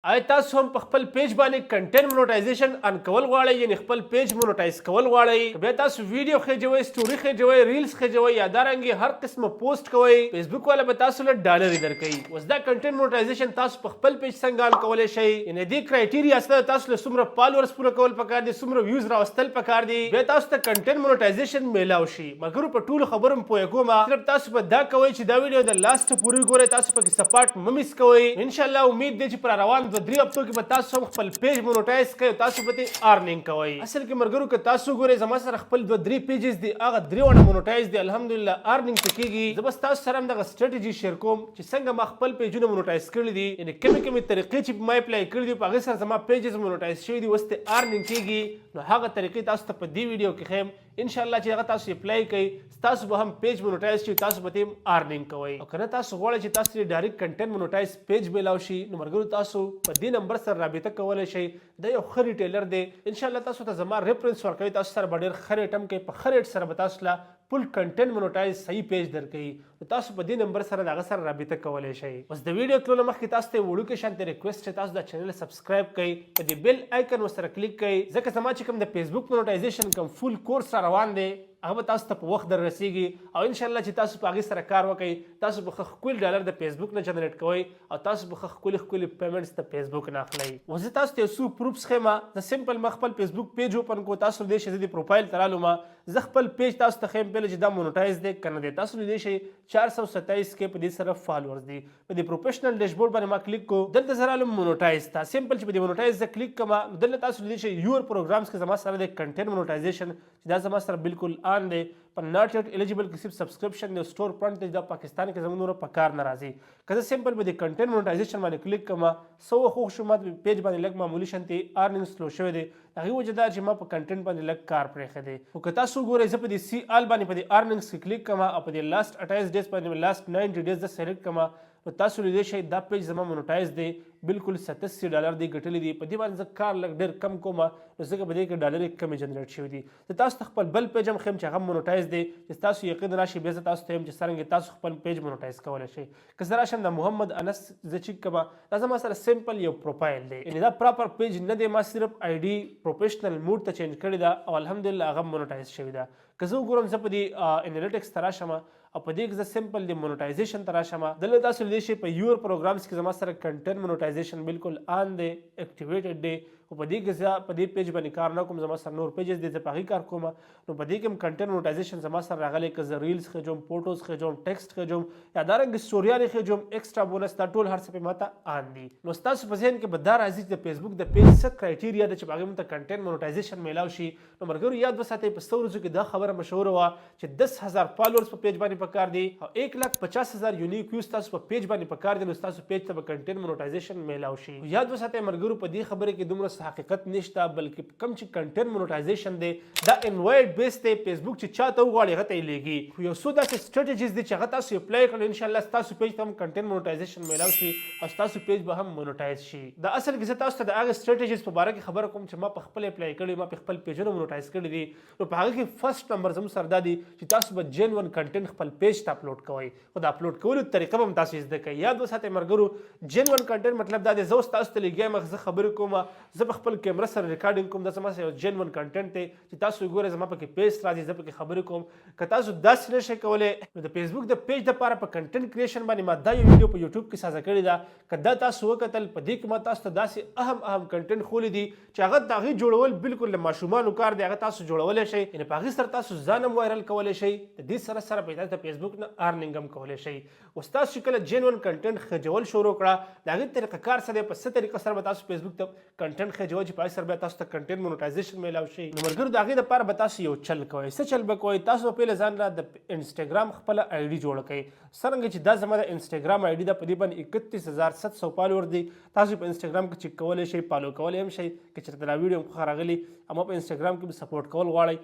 آیا تاسو هم په خپل پیج باندې کنټینټ مونټایزیشن ان کول غواړئ یعنی خپل پیج مونټایز کول غواړئ که بیا تاسو ویډیو خېجوئ سټوري خېجوئ ریلز خېجوئ یا دارنګې هر قسمه پوسټ کوئ فیسبوک والا به تاسو له ډالرې درکوي اوس دا کنټینټ مونټایزیشن تاسو په خپل پیج څنګه ان کولی شئ یعنی دې کرایټیریا سره تاسو له څومره فالوورز پوره کول پکار دي څومره ویوز راوستل پکار دي بیا تاسو ته کنټینټ مونټایزیشن میلاو شي مګر په ټولو خبرو م پوهه کوم صرف تاسو به دا کوئ چې دا ویډیو د لاست پورې ګورئ تاسو پکې سپارټ مه میس کوئ انشاءالله امید دی چې پر روان 2-3 هفتو کې تاسو هم خپل پیج مونټایز کوئ تاسو به ترې ارنینګ کوئ اصل کې ملګرو که تاسو ګورئ زما سره خپل 2-3 پیجز دي هغه 3 وړه مونټایز دي الحمدلله ارنینګ پې کېږي زه بس تاسو سره هم دغه سټریټجي شیر کوم چې څنګه ما خپل پیجونه مونټایز کړي دي یعنې کومې طریقې چې ما اپلای کړي دي په هغې سره زما پیجز مونټایز شوي دي اوس ترې ارنینګ کېږي نو هغه طریقې تاسو ته په دې ویډیو کې ښیم انشاءالله چې هغه تاسو اپلای کوئ تاسو به هم پیج مونټایز شي تاسو به ترې هم ارنینګ کوئ او که نه تاسو غواړئ چې تاسو ترې ډایرکټ کنټینټ مونټایز پیج میلاو شي نو ملګرو تاسو په دې نمبر سره رابطه کولی شئ دا یو ښه ریټیلر دی انشاءالله تاسو ته زما ریفرنس ورکوي تاسو سره به ډېر ښه ریټ هم کوي په ښه ریټ سره به تاسو له فل کنټینټ مونټایز صحیح پیج درکوي نو تاسو په دې نمبر سره د هغه سره رابطه کولی شئ اوس د ویډیو تلو نه مخکې تاسو ته وړوکې شانتې ریکویسټ چې تاسو دا چینل سبسکرایب کړئ په دې بیل آیکن ورسره کلیک کړئ ځکه زما چې کوم د فیسبوک مونټایزیشن کوم فول کورس را روان دی هغه به تاسو ته په وخت در رسیږي او انشاءالله چې تاسو په هغې سره کار وکړئ تاسو به ښه ښکلي ډالر د فیسبوک نه جنریټ کوئ او تاسو به ښه ښکلي پیمنټس د فیسبوک نه اخلئ اوس زه تاسو ته یو څو پروفس ښیم زه سمپل ما خپل فیسبوک پیج اوپن کړو تاسو لیدی شئ زه د پروفایل ته رالم زه خپل پیج تاسو ته ښیم پهله چې دا مونټایز دی که نه دی تاسو لیدی شئ 427 کې په دې سره فالوورز دي په دې پروفیشنل ډیشبورډ باندې ما کلیک کړو دلته زه رالم مونټایز ته سمپل چې په دې مونټایز زه کلیک کوم دلته تاسو لیدی شئ یور پروګرامز کې زما سره د کنټینټ مونټایزیشن چې دا زما سره بالکل آن دی پر ناٹ یټ الیجیبل کې صرف سبسکرپشن دی سټور فرنټ دی دا پاکستان کې زموږ نور په کار نه راځي که زه سمپل به د کنټینټ مونټایزیشن باندې کلیک کوم څه وخت شو ما پیج باندې لږ معمولي شانتې ارنینګ سلو شوی دی هغې وجه دا چې ما په کنټینټ باندې لږ کار پرېښی دی خو که تاسو وګورئ زه په دې سی آل باندې په دې ارنینګس کې کلیک کوم او په دې لاست 28 ډیز باندې لاست 90 ډیز زه سلیکټ کوم نو تاسو لیدی شئ دا پیج زما مونټایز دی بالکل 87 ډالر دی ګټلي دي په دې باندې زه کار لږ ډېر کم کوم نو ځکه په دې کې ډالرې کمې جنریټ شوي دي زه تاسو ته خپل بل پیج هم ښیم چې هغه مونټایز دی چې تاسو یقین راشي بیا زه تاسو ته یم چې څرنګه تاسو خپل پیج مونټایز کولی شئ که زه راشم د محمد انس زه چیک کوم دا زما سره سمپل یو پروفایل دی یعنې دا پراپر پیج نه دی ما صرف آی ډي پروفیشنل موډ ته چینج کړې ده او الحمدلله هغه مونټایز شوې ده که زه وګورم زه په دې انالیټکس ته راشم او په دې کې زه سمپل د مونټایزیشن ته راشم دلته تاسو لیدی شئ په یور پروګرامز کې زما سره کنټینټ مونټایزیشن بالکل آن دی اکټیویټډ دی خو په دې کې زه په دې پیج باندې کار نه کوم زما سره نور پیجز دي زه په هغې کار کوم نو په دې کې هم کنټینټ مونټایزیشن زما سره راغلی که زه ریلز خېجوم فوټوز خېجوم ټیکسټ خېجوم یا دارنګې سټوریانې خېجوم ایکسټرا بونس دا ټول هر څه پې ماته آن دي نو ستاسو په ذهن کې به دا راځي چې د فیسبوک د پیج څه کرایټیریا ده چې په هغې موږ ته کنټینټ مونټایزیشن میلاو شي نو ملګرو یاد وساتئ په څو ورځو کې دا خبره مشهوره وه چې 10,000 فالوورز په پیج باندې پکار دي او 1,50,000 یونیک ویوز تاسو په پیج باندې پکار دي نو ستاسو پیج ته به کنټینټ مونټایزیشن میلاو شي یاد وساتئ ملګرو په دې خبرې کې دومره حقیقت نشته بلکې کم چې کنټینټ مونټایزیشن دی دا انوایټ بیس دی فیسبوک چې چاته وغواړي هغه ته یې لیږي خو یو څو داسې سټریټجیز دي چې هغه تاسو اپلای کړل انشاءالله ستاسو پیج ته هم کنټینټ مونټایزیشن میلاو شي او ستاسو پیج به هم مونټایز شي دا اصل کې زه تاسو ته د هغه سټریټجیز په باره کې خبره کوم چې ما په خپل اپلای کړي ما په خپل پیجونه مونټایز کړي دي نو په هغه کې فرست نمبر زموږ سره دا دی چې تاسو به جینون کنټینټ خپل پیج ته اپلوډ کوئ خو د اپلوډ کولو طریقه به هم تاسو زده کوئ یاد وساتئ ملګرو جینون کنټینټ مطلب دا دی زه اوس تاسو ته لګیا یم زه خبرې کوم زه په خپل کیمره سره ریکارډینګ کوم دا زما یو جینون کنټینټ دی چې تاسو وګورئ زما پکې پیج راځي زه پکې خبرې کوم که تاسو داسې نشئ کولی نو د فیسبوک د پیج دپاره په کنټینټ کریشن باندې ما دا یو ویډیو په یوټیوب کې سازه کړې ده که دا تاسو وکتل په دې کې ما تاسو ته داسې اهم کنټینټ ښولی دي چې هغه د هغې جوړول بالکل د ماشومانو کار دی هغه تاسو جوړولی شئ یعنې په هغې سره تاسو ځان هم وایرل کولی شئ د دې سره سره به تاسو د فیسبوک نه ارنینګ هم کولی شئ اوس تاسو چې کله جینون کنټینټ خجول شروع کړه د هغې طریقه کار څه دی په څه طریقه سره به تاسو فیسبوک ته کنټینټ خجوئ چې په هغې سره بیا تاسو ته کنټینټ مونټایزیشن میلاو شي نو ملګرو د هغې دپاره به تاسو یو چل کوئ څه چل به کوئ تاسو به پهله ځان له د انسټاګرام خپله آی ډي جوړه کړئ څرنګه چې دا زما د انسټاګرام آی ډي ده په دې باندې 31,700 فالوور دي تاسو په انسټاګرام کې چیک کولی شئ فالو کولی هم شئ که چېرته دا ویډیو هم خوښه راغلي اما په انسټاګرام کې به سپورټ کول غواړئ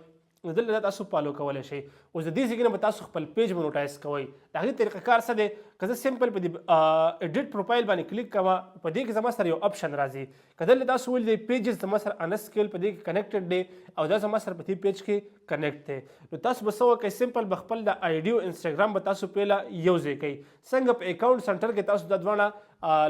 نو دلته تاسو فالو کولی شئ اوس د دې ځای نه به تاسو خپل پیج مونټایز کوئ د هغې طریقه کار څه دی که زه سمپل په دې ایډیټ پروفایل باندې کلیک کوم په دې کې زما سره یو اپشن راځي که دلته تاسو ولیدئ پیجز زما سره انسکیل په دې کې کنیکټډ دی او دا زما سره په دې پیج کې کنیکټ دی نو تاسو به څه وکئ سمپل به خپل د آی ډي او انسټاګرام به تاسو پهله یو ځای کوئ څنګه په اکاونټ سنټر کې تاسو دا دواړه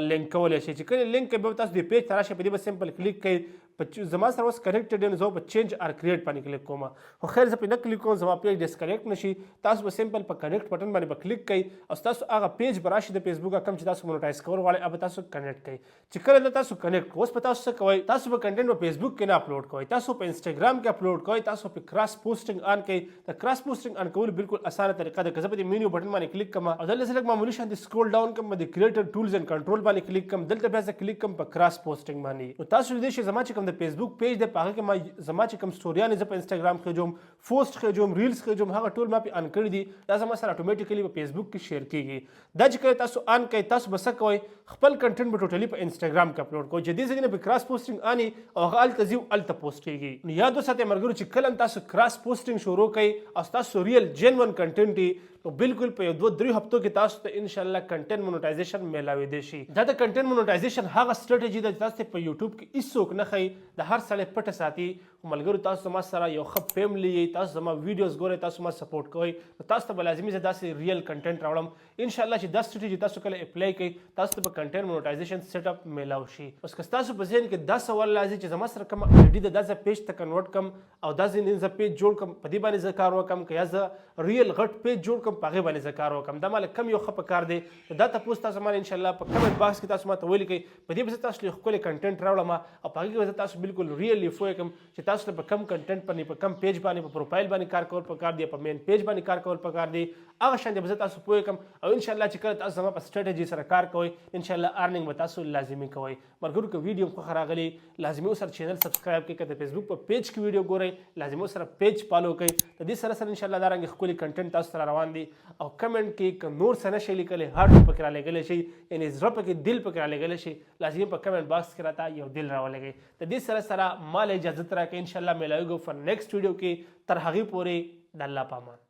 لینک کولی شئ چې کله لینک به تاسو د پیج ته راشئ په دې به سمپل کلیک کوئ زما سره اوس کنیکټډ یم زه په چینج آر کریټ باندې کلیک کوم خو خیر زه پرې نه کلیک کوم زما پیج ډسکنیکټ نشي تاسو به سمپل په کنیکټ بټن باندې به کلیک کوئ او تاسو هغه پیج به راشي د فیسبوک کم چې تاسو مونټایز کول غواړئ هغه تاسو کنیکټ کوئ چې کله تاسو کنیکټ اوس په تاسو څه کوئ تاسو به کنټینټ په فیسبوک کې نه اپلوډ کوئ تاسو په انسټاګرام کې اپلوډ کوئ تاسو په کراس پوسټینګ آن کوئ د کراس پوسټینګ آن کول بالکل اسانه طریقه ده که زه په دې مینیو بټن باندې کلیک کوم او دلته لږ معمولي شان سکرول ډاون کوم د کریټر ټولز اینډ کنټرول باندې کلیک کوم دلته بیا زه کلیک کوم په کراس پوسټینګ باندې نو تاسو دې شي زما چې کوم د فیسبوک پیج د پاغه کې ما زما چې کوم سټوریانې زه په انسټاګرام خېجوم پوسټ خېجوم ریلز خېجوم هغه ټول ما په ان کړی دي دا زما سره اتوماتیکلی په فیسبوک کې شیر کیږي دا چې کله تاسو ان کوئ تاسو به څه کوئ خپل کنټینټ به ټوټلی په انسټاګرام کې اپلوډ کوئ چې دې ځای نه په کراس پوسټینګ اني او هغه الته ځي الته پوسټ کیږي نو یاد وساتئ ملګرو چې کله تاسو کراس پوسټینګ شروع کړئ او تاسو ریل جنون کنټینټ نو بالکل په 2-3 هفتو کې تاسو ته ان شاء الله کنټینټ مونټایزیشن میلاوي دي شي دا د کنټینټ مونټایزیشن هغه سټریټجی ده چې تاسو په یوټیوب کې هیڅوک نه خي د هر سړی پټه ساتي ملګرو تاسو ما سره یو ښه فیملی تاسو زما ویډیوز ګورئ تاسو ما سپورټ کوئ تاسو ته به لازمي زه داسې ریل کنټینټ راوړم ان شاء الله چې دا سټریټجی تاسو کله اپلای کړئ تاسو ته به کنټینټ مونټایزیشن سیټ اپ میلاو شي اوس که تاسو په ذهن کې دا سوال راځي چې زما سره کوم آیډي ده دا زه پیج ته کنورټ کم او دا زه پیج جوړ کم په دې باندې زه کار وکم که یا زه ریل غټ پیج جوړ کم په هغې باندې زه کار وکم دا مال کم یو ښه په کار دی دا تاسو تاسو مال ان شاء الله په کمنټ باکس کې تاسو ما ته ولیکئ په دې به زه تاسو له ښکلي کنټینټ راوړم او په هغې کې به زه تاسو بالکل ریل پوه کړم چې تاسو له په کم کنټینټ باندې په کم پیج باندې په پروفایل باندې کار کول پکار دی په مین پیج باندې کار کول پکار دی هغه شان به زه تاسو پوه کړم او ان شاء الله چې کله تاسو زما په سټریټجی سره کار کوئ ان شاء الله ارننګ به تاسو لازمي کوئ ملګرو که ویډیو خو راغلی لازمي سره چینل سبسکرایب کړئ که د فیسبوک په پیج کې ویډیو ګورئ لازمي سره پیج فالو کړئ د دې سره ان شاء الله دا رنګ ښکلي کنټینټ تاسو سره روان دي او کمنټ کې که نور څه نشئ لیکلی هارټ پکې رالېږلی شئ یعنې زړه پکې دل پکې رالېږلی شئ لازمي په کمنټ باکس کې راته یو دل راولېږئ د دې سره ما له اجازت راکړئ ان شاء الله میلاویږو فار نیکسټ ویډیو کې تر هغې پورې د الله په امان